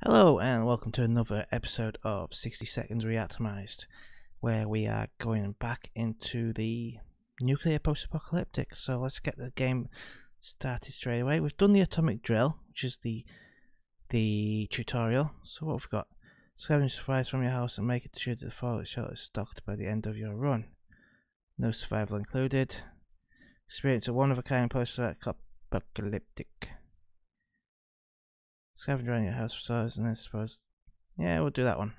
Hello and welcome to another episode of 60 Seconds Reatomized, where we are going back into the nuclear post-apocalyptic. So let's get the game started straight away. We've done the atomic drill, which is the tutorial. So what we've got: scavenge supplies from your house and make it sure that the fallout shelter is stocked by the end of your run. No survival included. Experience a one-of-a-kind post-apocalyptic. Scavenge around your house for stars and then suppose. Yeah, we'll do that one.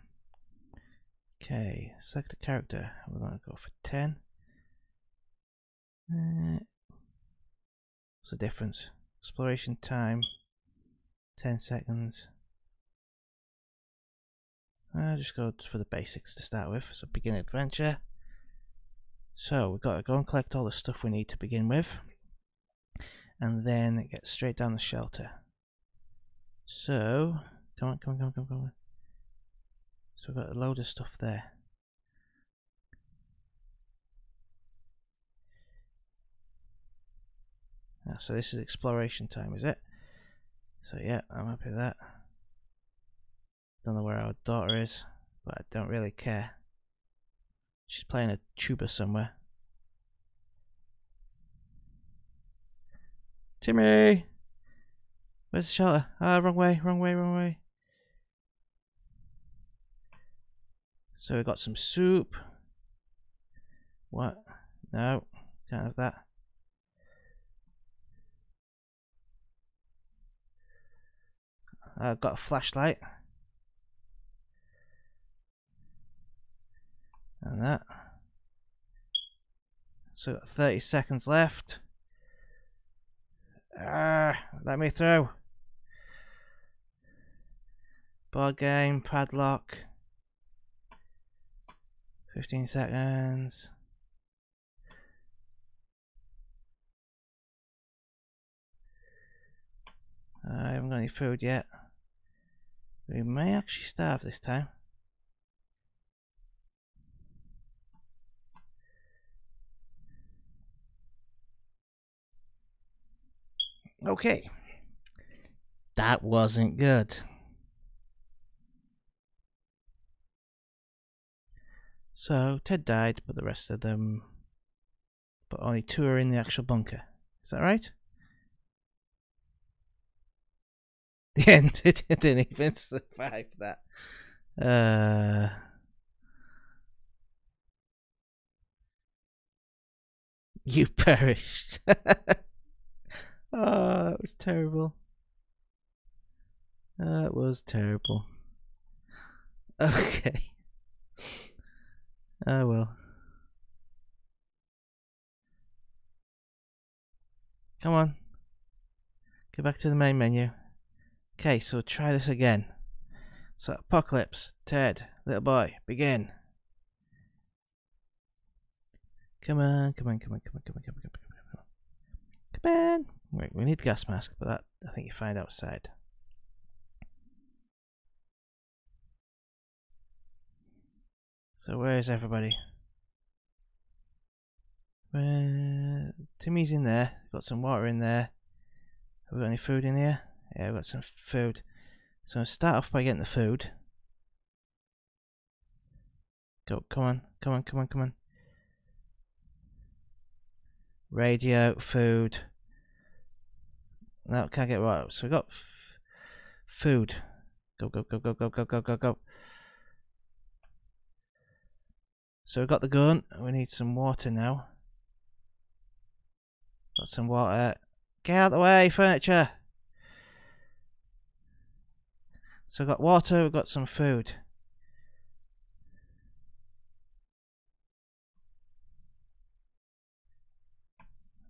Okay, select a character. We're going to go for 10. What's the difference? Exploration time 10 seconds. I'll just go for the basics to start with. So begin adventure. So we've got to go and collect all the stuff we need to begin with, and then get straight down the shelter. So, come on. So we've got a load of stuff there. So this is exploration time, is it? So yeah, I'm happy with that. Don't know where our daughter is, but I don't really care. She's playing a tuba somewhere. Timmy! Where's the shelter? Ah, wrong way. So we got some soup. What? No, can't have that. I've got a flashlight. And that. So got 30 seconds left. Let me through. Board game, padlock. 15 seconds. I haven't got any food yet. We may actually starve this time. Okay. That wasn't good. So Ted died, but the rest of them, but only 2 are in the actual bunker. Is that right? The end. It didn't even survive that. You perished. Oh, that was terrible. That was terrible. Okay. Oh well. Come on. Go back to the main menu. Okay, so try this again. So Apocalypse, Ted, little boy, begin. Come on. Wait, we need gas mask, but that I think you find outside. So where is everybody? Timmy's in there. Got some water in there. Have we got any food in here? Yeah, we've got some food. So I'll start off by getting the food. Go, come on. Radio, food. No, can't get water. So we got food. Go. So we've got the gun. We need some water now. Got some water. Get out of the way, furniture. So we've got water, we've got some food.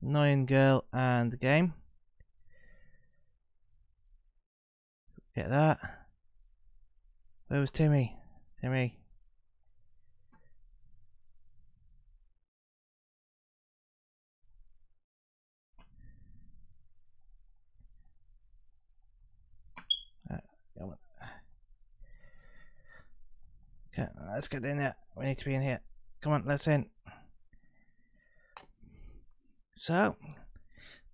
Annoying girl and the game. Get that. Where was Timmy? Timmy. Okay, let's get in there. We need to be in here. Come on, let's in. So,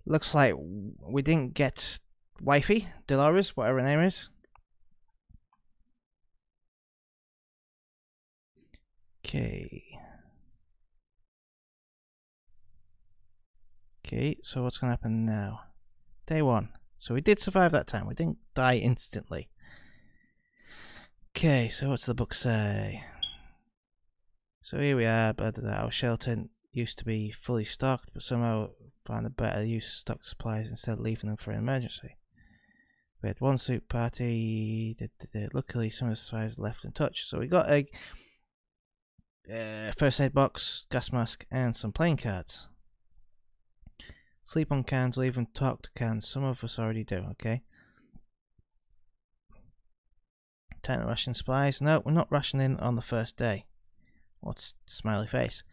looks like we didn't get Wifey, Dolores, whatever her name is. Okay. Okay, so what's going to happen now? Day 1. So we did survive that time. We didn't die instantly. Okay, so what's the book say? So here we are, but our shelter used to be fully stocked, but somehow found a better use of stock supplies instead of leaving them for an emergency. We had one soup party. Luckily, some of the supplies left untouched. So we got a first aid box, gas mask, and some playing cards. Sleep on cans, or even talk to cans. Some of us already do, okay? Time to ration supplies. No, we're not rationing on the first day. What's smiley face?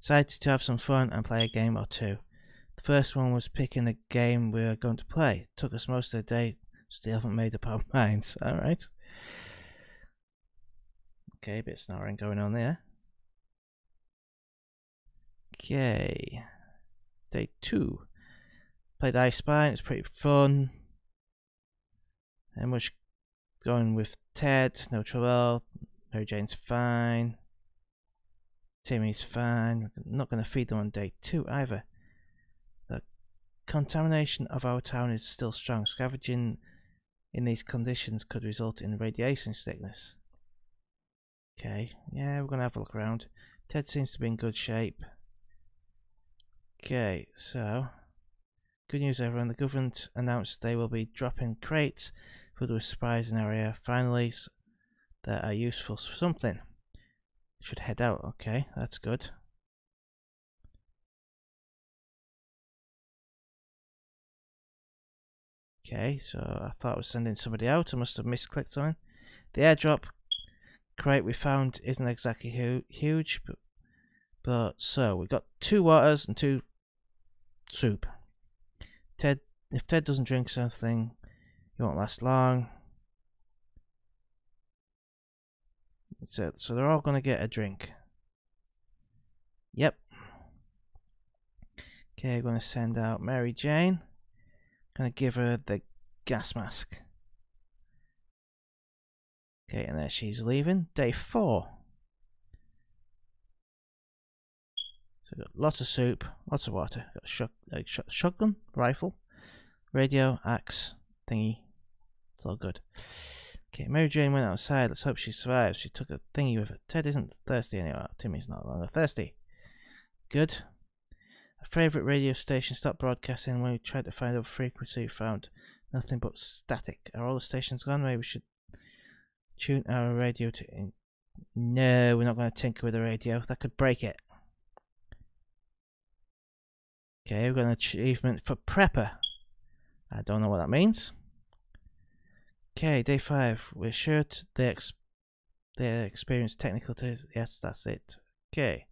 Decided to have some fun and play a game or two. The first one was picking a game we were going to play. It took us most of the day. Still haven't made up our minds. Alright. Okay, a bit of snoring going on there. Okay. Day 2. Played I Spy. It's pretty fun. And much going with Ted. No trouble. Mary Jane's fine. Timmy's fine. We're not going to feed them on day 2 either. The contamination of our town is still strong. Scavenging in these conditions could result in radiation sickness. Okay, yeah, we're going to have a look around. Ted seems to be in good shape. Okay, so good news everyone. The government announced they will be dropping crates filled with supplies in our area. Finally, that are useful for something. Should head out. Okay, that's good. Okay, so I thought I was sending somebody out. I must have misclicked on it. The airdrop crate we found isn't exactly huge, but so we got 2 waters and 2 soup. If Ted doesn't drink something, he won't last long. So they're all gonna get a drink. Yep. Okay, I'm gonna send out Mary Jane. Gonna give her the gas mask. Okay, and there she's leaving. Day 4. So we've got lots of soup, lots of water. Got a shotgun, rifle, radio, axe, thingy. It's all good. Okay, Mary Jane went outside. Let's hope she survives. She took a thingy with her. Ted isn't thirsty anymore. Timmy's not longer thirsty. Good. A favourite radio station stopped broadcasting. When we tried to find a frequency, we found nothing but static. Are all the stations gone? Maybe we should tune our radio to... No, we're not going to tinker with the radio. That could break it. Okay, we've got an achievement for Prepper. I don't know what that means. Okay, day 5. We're sure they experience technical... Yes, that's it. Okay.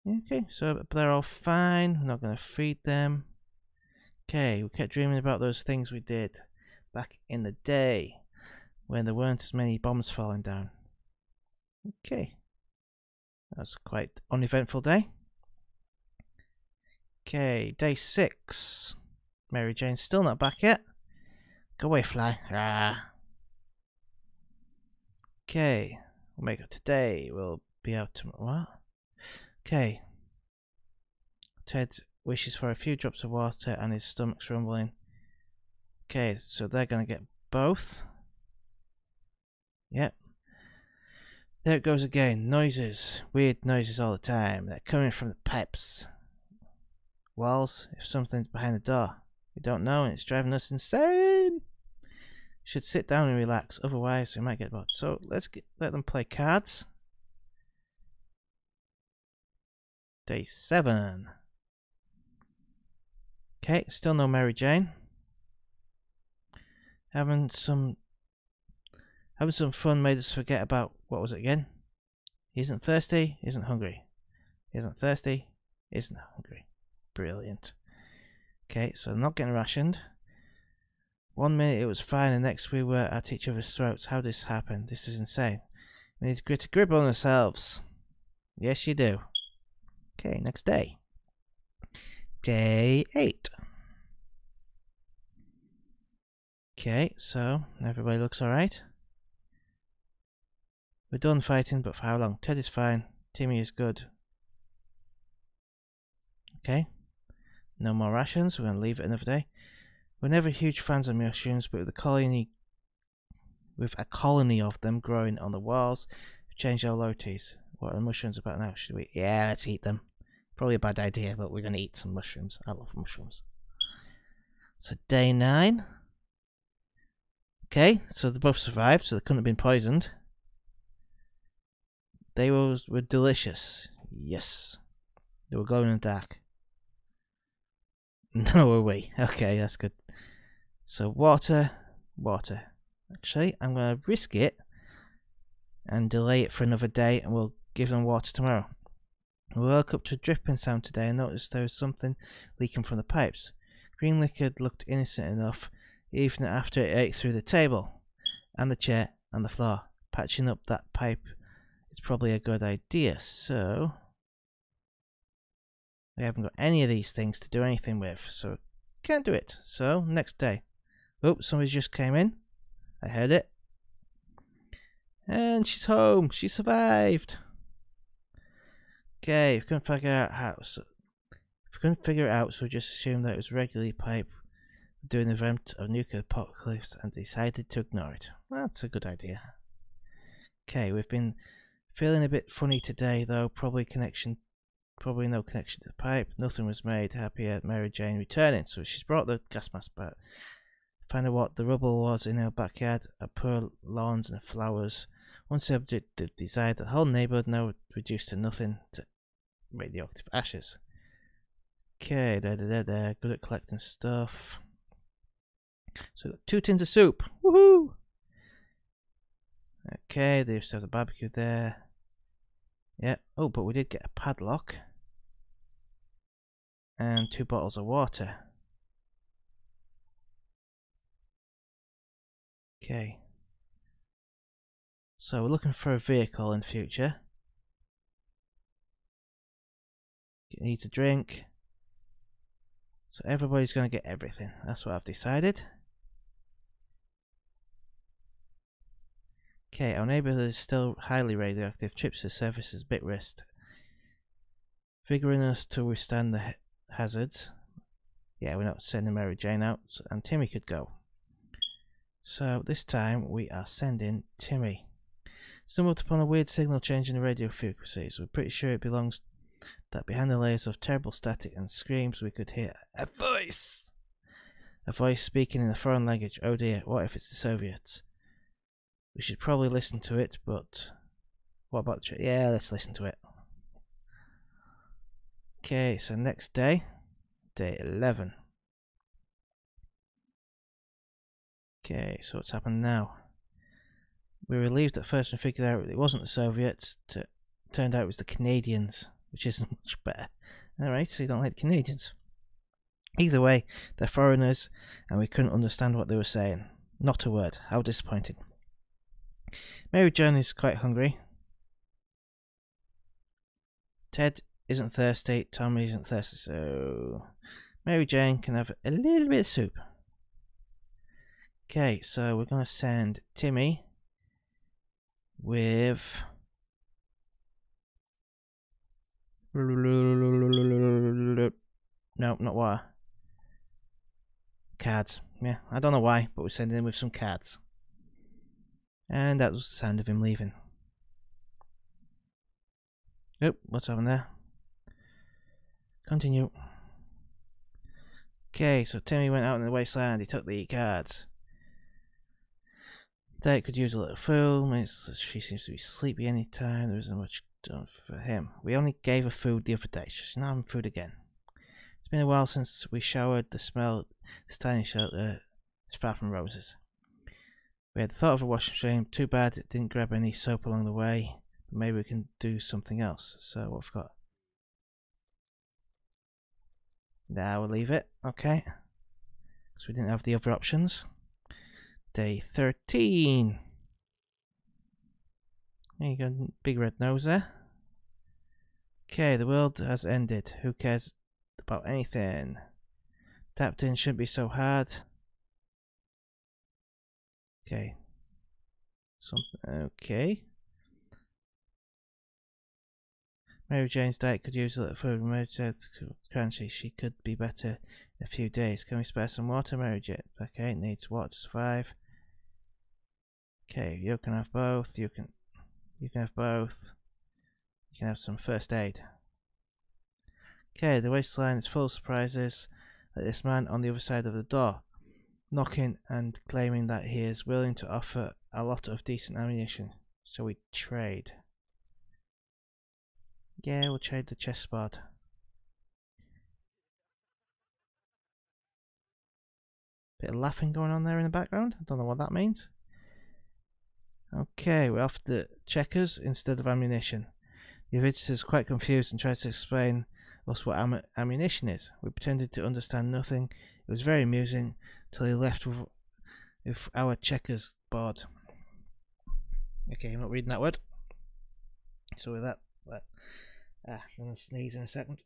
Okay, so they're all fine. We're not going to feed them. Okay, we kept dreaming about those things we did back in the day when there weren't as many bombs falling down. Okay. That was quite an uneventful day. Okay, day 6. Mary Jane's still not back yet. Go away, fly. Ah. Okay, we'll make it today. We'll be out tomorrow. What? Okay. Ted wishes for a few drops of water and his stomach's rumbling. Okay, so they're going to get both. Yep. There it goes again. Noises. Weird noises all the time. They're coming from the pipes. Walls. If something's behind the door. We don't know and it's driving us insane. Should sit down and relax. Otherwise we might get bored. So let's let them play cards. Day 7. Okay, still no Mary Jane. Having some fun made us forget about, what was it again? He isn't thirsty, isn't hungry. He isn't thirsty, isn't hungry. Brilliant. Okay, so I'm not getting rationed. 1 minute it was fine, and next we were at each other's throats. How did this happen? This is insane. We need to get a grip on ourselves. Yes, you do. Okay, next day. Day 8. Okay, so everybody looks alright. We're done fighting, but for how long? Ted is fine. Timmy is good. Okay. No more rations. We're going to leave it another day. We're never huge fans of mushrooms, but with a colony of them growing on the walls, we've changed our loyalties. What are the mushrooms about now? Should we? Yeah, let's eat them. Probably a bad idea, but we're going to eat some mushrooms. I love mushrooms. So day 9. Okay, so they both survived, so they couldn't have been poisoned. They were delicious. Yes. They were glowing in the dark. No, were we? Okay, that's good. So water. Actually, I'm going to risk it and delay it for another day, and we'll give them water tomorrow. We woke up to a dripping sound today and noticed there was something leaking from the pipes. Green liquid looked innocent enough, even after it ate through the table, and the chair, and the floor. Patching up that pipe is probably a good idea, so we haven't got any of these things to do anything with, so can't do it. So, next day. Oh, somebody just came in. I heard it. And she's home. She survived. Okay, we couldn't figure out how. So we just assumed that it was regularly pipe during the event of nuclear apocalypse and decided to ignore it. Well, that's a good idea. Okay, we've been feeling a bit funny today, though. Probably no connection to the pipe. Nothing was made happy at Mary Jane returning, so she's brought the gas mask back. Find out what the rubble was in her backyard, her poor lawns and flowers. Once they decided the whole neighbourhood now reduced to nothing to radioactive ashes. Okay, they're good at collecting stuff. So we've got 2 tins of soup. Woohoo! Okay, they used to have the barbecue there. Yeah. Oh, but we did get a padlock. And 2 bottles of water. Okay. So we're looking for a vehicle in the future. Needs a drink. So everybody's going to get everything. That's what I've decided. Okay, our neighbour is still highly radioactive. Chips to surface is a bit risked. Figuring us to withstand the hazards. Yeah, we're not sending Mary Jane out, and Timmy could go. So this time we are sending Timmy. Stumbled upon a weird signal change in the radio frequencies. We're pretty sure it belongs that behind the layers of terrible static and screams we could hear a voice. A voice speaking in a foreign language. Oh dear, what if it's the Soviets? We should probably listen to it, but what about the yeah, let's listen to it. Okay, so next day, day 11. Okay, so what's happened now? We were relieved at first and figured out it wasn't the Soviets. Turned out it was the Canadians, which isn't much better. Alright, so you don't like the Canadians. Either way, they're foreigners, and we couldn't understand what they were saying. Not a word. How disappointing. Mary Jane is quite hungry. Ted isn't thirsty. Tommy isn't thirsty, so Mary Jane can have a little bit of soup. Okay, so we're going to send Timmy with no, not water. Cards. Yeah, I don't know why, but we're sending him with some cards. And that was the sound of him leaving. Oh, what's happened there? Continue. Okay, so Timmy went out in the wasteland. He took the cards. They could use a little food. She seems to be sleepy anytime. There isn't much done for him. We only gave her food the other day. She's not having food again. It's been a while since we showered. The smell, this tiny shelter is far from roses. We had the thought of a washing machine. Too bad it didn't grab any soap along the way. But maybe we can do something else. So what we've got. Now we'll leave it. Okay. Because we didn't have the other options. Day 13. There you go, big red nose there. Okay, the world has ended. Who cares about anything? Tapped in shouldn't be so hard. Okay. Okay. Mary Jane's diet could use a little food. Mary Jane, crunchy. She could be better in a few days. Can we spare some water, Mary Jane? Okay, needs water to survive. Okay, you can have both. You can have both. You can have some first aid. Okay, the wasteland is full of surprises. Like this man on the other side of the door, knocking and claiming that he is willing to offer a lot of decent ammunition. So we trade. Yeah, we'll trade the chessboard. Bit of laughing going on there in the background. I don't know what that means. Okay, we're off the checkers instead of ammunition. The visitor is quite confused and tries to explain us what ammunition is. We pretended to understand nothing. It was very amusing till he left with our checkers board. Okay, I'm not reading that word. So with that, I'm gonna sneeze in a second.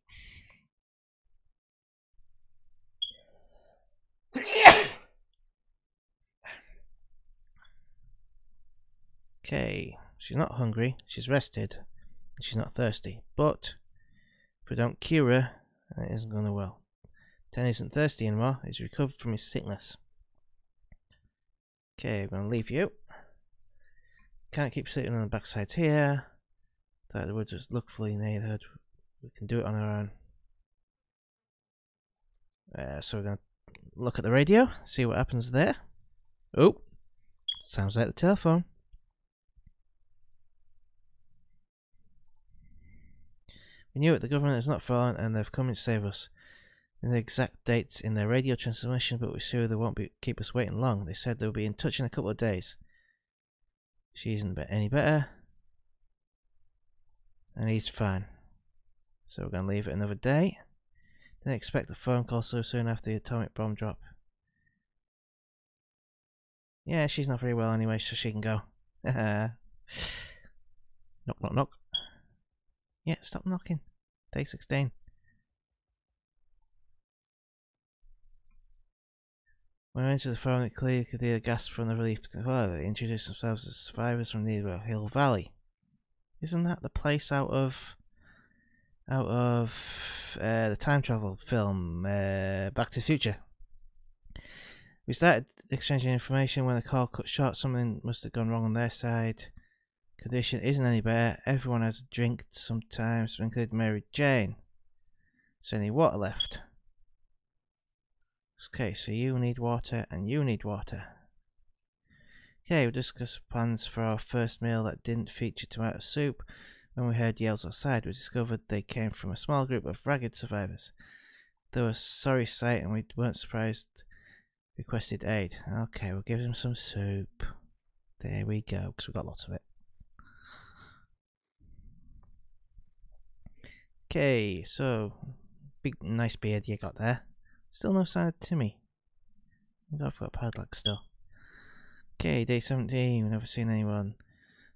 Okay, she's not hungry, she's rested, and she's not thirsty. But if we don't cure her, it isn't going to well. Ten isn't thirsty anymore, he's recovered from his sickness. Okay, I'm going to leave you. Can't keep sitting on the backsides here. That would just look fully neighborhood. We can do it on our own. So we're going to look at the radio, see what happens there. Oh, sounds like the telephone. We knew it, the government has not fallen and they've come to save us. In the exact dates in their radio transmission, but we're sure they won't keep us waiting long. They said they'll be in touch in a couple of days. She isn't any better. And he's fine. So we're going to leave it another day. Didn't expect a phone call so soon after the atomic bomb drop. Yeah, she's not very well anyway, so she can go. Knock, knock, knock. Yeah, stop knocking. Day 16. When I entered the phone, it clearly could hear a gasp from the relief. They introduced themselves as survivors from the Hill Valley. Isn't that the place out of the time travel film Back to the Future? We started exchanging information when the call cut short. Something must have gone wrong on their side. Condition isn't any better. Everyone has a drink sometimes, including Mary Jane. Is there any water left? Okay, so you need water and you need water. Okay, we discussed plans for our first meal that didn't feature tomato soup. When we heard yells outside, we discovered they came from a small group of ragged survivors. They were a sorry sight and we weren't surprised. Requested aid. Okay, we'll give them some soup. There we go, because we've got lots of it. Okay, so big nice beard you got there. Still no sign of Timmy. I've got a padlock still. Okay, day 17. We've never seen anyone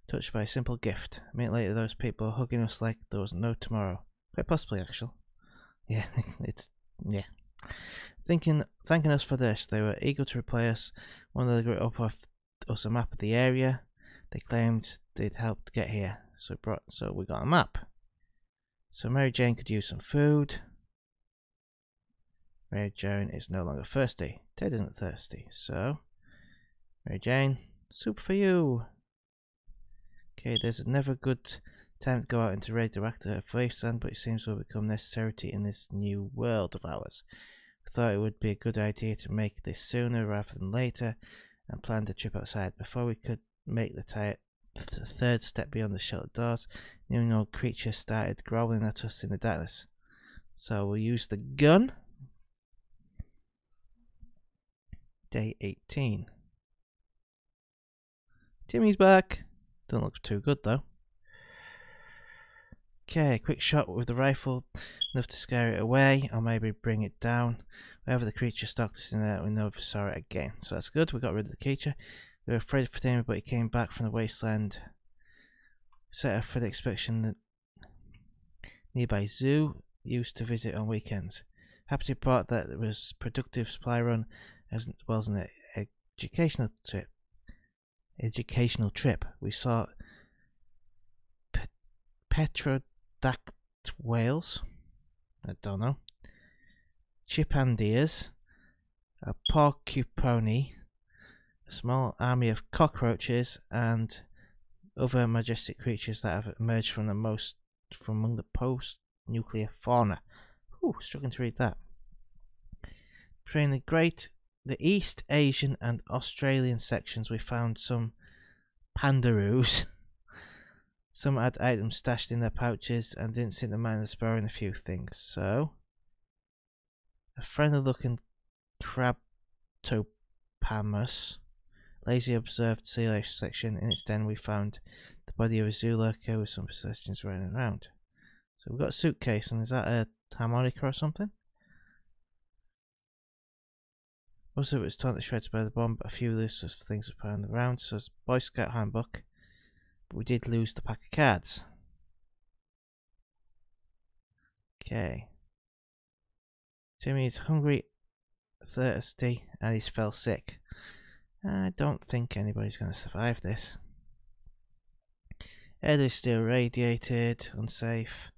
touched by a simple gift. A minute later, those people were hugging us like there was no tomorrow. Quite possibly, actually. Yeah, yeah. Thanking us for this, they were eager to repay us. One of the group offered us a map of the area. They claimed they'd helped get here, so we got a map. So Mary Jane could use some food. Mary Jane is no longer thirsty. Ted isn't thirsty, so Mary Jane, soup for you. Okay, there's never good time to go out into radioactive wasteland, but it seems to have become necessary in this new world of ours. We thought it would be a good idea to make this sooner rather than later, and planned a trip outside. Before we could make the third step beyond the shelter doors, a new old creature started growling at us in the darkness. So we'll use the gun. Day 18. Timmy's back. Don't look too good though. Okay, quick shot with the rifle, enough to scare it away, or maybe bring it down. Wherever the creature stalked us in there, we never saw it again. So that's good, we got rid of the creature. We were afraid for Timmy, but he came back from the wasteland. Set up for the inspection that nearby zoo used to visit on weekends. Happy to report that it was a productive supply run as well as an educational trip. We saw whales. I don't know. Chimpandees. A porcupine. A small army of cockroaches and other majestic creatures that have emerged from among the post-nuclear fauna. Ooh, struggling to read that. Between the East Asian and Australian sections, we found some pandaroos. Some had items stashed in their pouches and didn't seem to mind exploring a few things. So, a friendly-looking Crabtopamus lazy observed sea life section. In its den, we found the body of a zoo lurker with some possessions running around. So we've got a suitcase, and is that a harmonica or something? Most of it was torn to shreds by the bomb, but a few loose things were found around. So it's a Boy Scout handbook, but we did lose the pack of cards. Okay. Timmy is hungry, thirsty, and he's fell sick. I don't think anybody's going to survive this. Ed is still radiated, unsafe.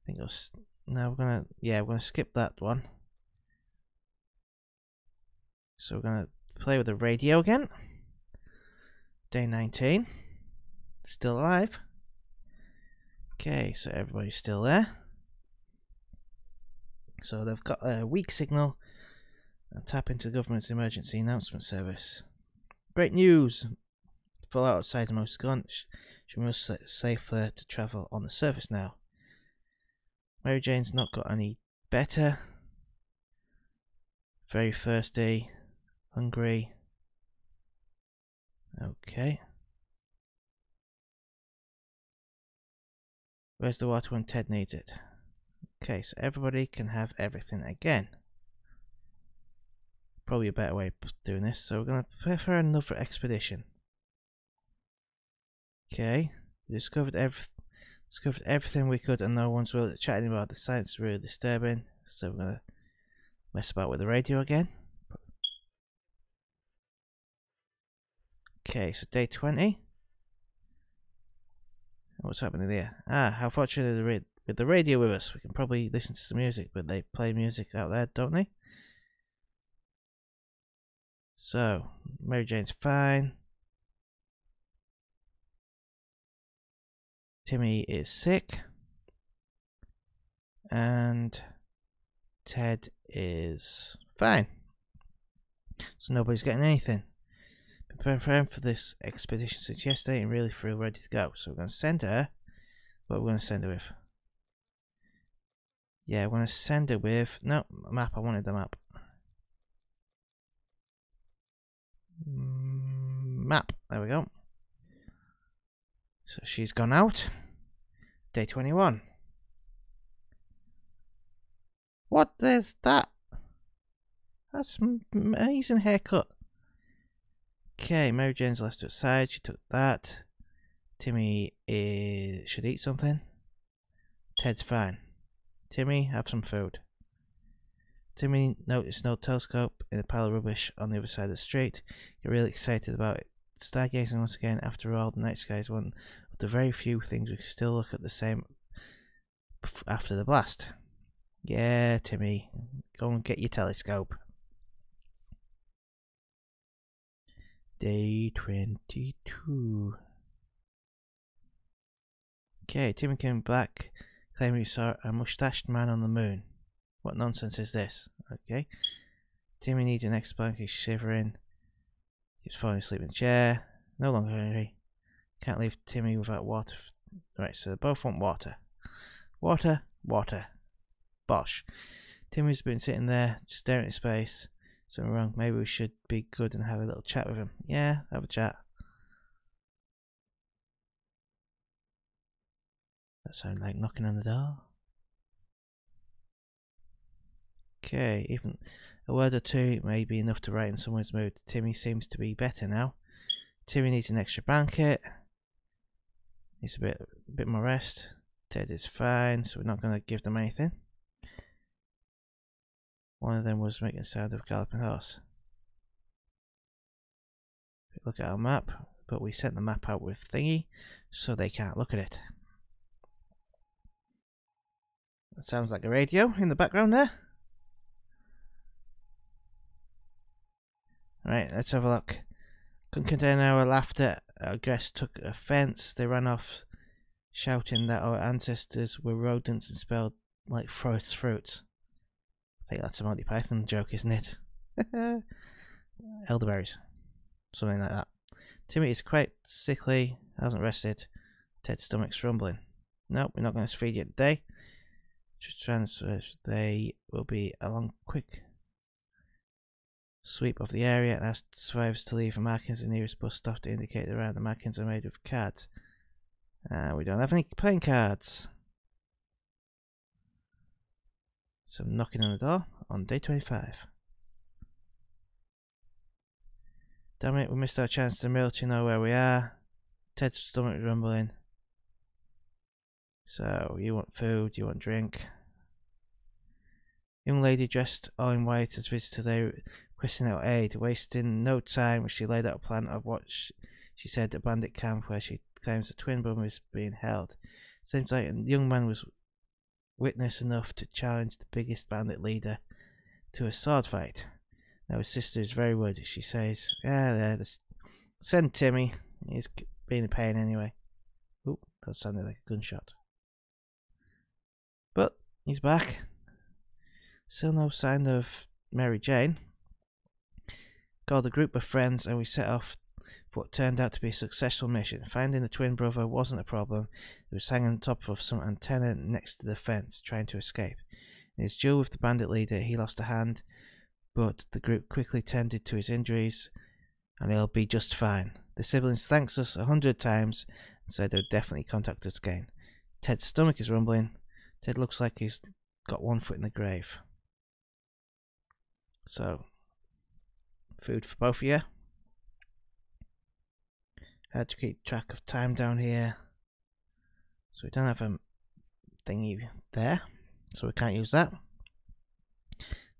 I think we're gonna skip that one. So we're gonna play with the radio again. Day 19. Still alive. Okay, so everybody's still there. So they've got a weak signal and tap into the government's emergency announcement service. Great news! Full outside the most gone. She must safer to travel on the surface now. Mary Jane's not got any better. Very thirsty. Hungry. Okay. Where's the water when Ted needs it? Okay, so everybody can have everything again. Probably a better way of doing this. So we're going to prepare for another expedition. Okay. We discovered everything we could, and no one's really chatting about the science. Is really disturbing. So we're going to mess about with the radio again. Okay, so day 20. What's happening there? Ah, how fortunate with the radio with us. We can probably listen to some music, but they play music out there, don't they? So, Mary Jane's fine. Timmy is sick. And Ted is fine. So nobody's getting anything. Been preparing for this expedition since yesterday and really feel ready to go. So we're going to send her. What we're going to send her with? Yeah, we're going to send her with... No, map. I wanted the map. Map. There we go. So she's gone out. Day 21. What? There's that. That's an amazing haircut. Okay, Mary Jane's left outside. She took that. Timmy should eat something. Ted's fine. Timmy, have some food. Timmy noticed no telescope in a pile of rubbish on the other side of the street. You're really excited about it. Stargazing once again. After all, the night sky is one of the very few things we can still look at the same after the blast. Yeah, Timmy, go and get your telescope. Day 22. Okay, Timmy came back, claiming he saw a mustached man on the moon. What nonsense is this? Okay. Timmy needs an extra blanket, he's shivering. He's falling asleep in the chair. No longer hungry. Can't leave Timmy without water. Right, so they both want water. Water, water. Bosh. Timmy's been sitting there, just staring at space. Something wrong. Maybe we should be good and have a little chat with him. Yeah, have a chat. That sounds like knocking on the door. Okay, even a word or two may be enough to brighten someone's mood. Timmy seems to be better now. Timmy needs an extra blanket. Needs a bit more rest. Ted is fine, so we're not going to give them anything. One of them was making the sound of a galloping horse. Look at our map, but we sent the map out with thingy, so they can't look at it. That sounds like a radio in the background there. Right, let's have a look. Couldn't contain our laughter. Our guests took offence. They ran off, shouting that our ancestors were rodents and smelled like forest fruits. I think that's a Monty Python joke, isn't it? Elderberries. Something like that. Timmy is quite sickly, hasn't rested. Ted's stomach's rumbling. Nope, we're not going to feed you today. Just transfer. They will be a long, quick sweep of the area and ask survivors to leave markings in the nearest bus stop to indicate around. The markings are made of cards. We don't have any playing cards. Some knocking on the door on day 25. Damn it, we missed our chance to milk. You know where we are. Ted's stomach rumbling. So, you want food, you want drink. Young lady dressed all in white has visited today, requesting our aid. Wasting no time, she laid out a plan of what she said a bandit camp where she claims a twin brother is being held. Seems like a young man was witness enough to challenge the biggest bandit leader to a sword fight. Now his sister is very worried. She says, yeah, send Timmy. He's being a pain anyway. Oop, that sounded like a gunshot. But he's back. Still no sign of Mary Jane. Called a group of friends and we set off for what turned out to be a successful mission. Finding the twin brother wasn't a problem. He was hanging on top of some antenna next to the fence, trying to escape. In his duel with the bandit leader, he lost a hand, but the group quickly tended to his injuries and he'll be just fine. The siblings thanked us 100 times and said they would definitely contact us again. Ted's stomach is rumbling. Ted looks like he's got one foot in the grave. So, food for both of you. Had to keep track of time down here. So we don't have a thingy there, so we can't use that.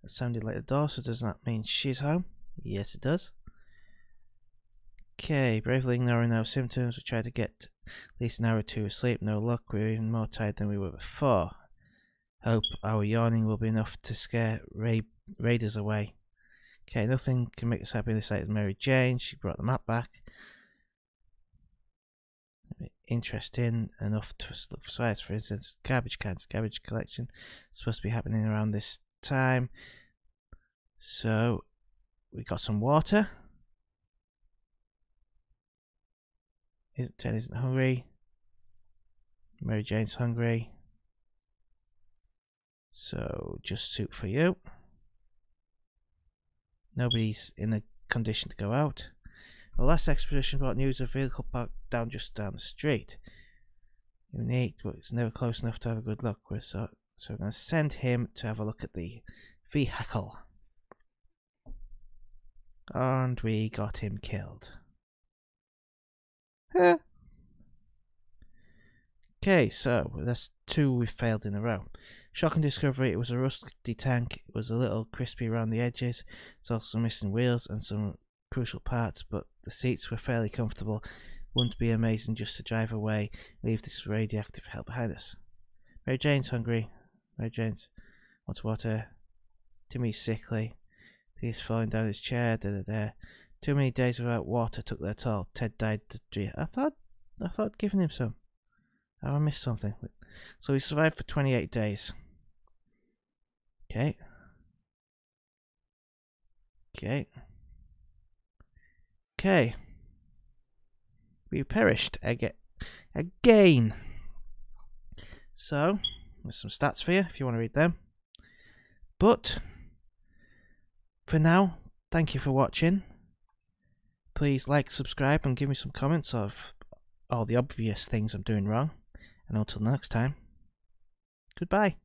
That sounded like the door, so does that mean she's home? Yes, it does. Okay, bravely ignoring our symptoms, we tried to get at least an hour or two of sleep. No luck, we're even more tired than we were before. Hope our yawning will be enough to scare raiders away. Okay, nothing can make us happy this sight of Mary Jane. She brought the map back. Interesting enough to look for sites. For instance, garbage cans. Garbage collection is supposed to be happening around this time. So we got some water. Ted isn't hungry. Mary Jane's hungry. So just soup for you. Nobody's in a condition to go out. The last expedition brought news of a vehicle parked just down the street. Unique, but it's never close enough to have a good look. So we're going to send him to have a look at the vehicle. And we got him killed. Okay, so that's 2 we've failed in a row. Shocking discovery, it was a rusty tank. It was a little crispy around the edges. It's also missing wheels and some crucial parts, but the seats were fairly comfortable. Wouldn't it be amazing just to drive away, leave this radioactive hell behind us? Mary Jane's hungry. Mary Jane's wants water. Timmy's sickly. He's falling down his chair. Too many days without water took their toll. Ted died. I thought giving him some. Have I missed something? So he survived for 28 days. Okay. We perished again. So there's some stats for you if you want to read them. But for now, thank you for watching. Please like, subscribe, and give me some comments of all the obvious things I'm doing wrong. And until next time, goodbye.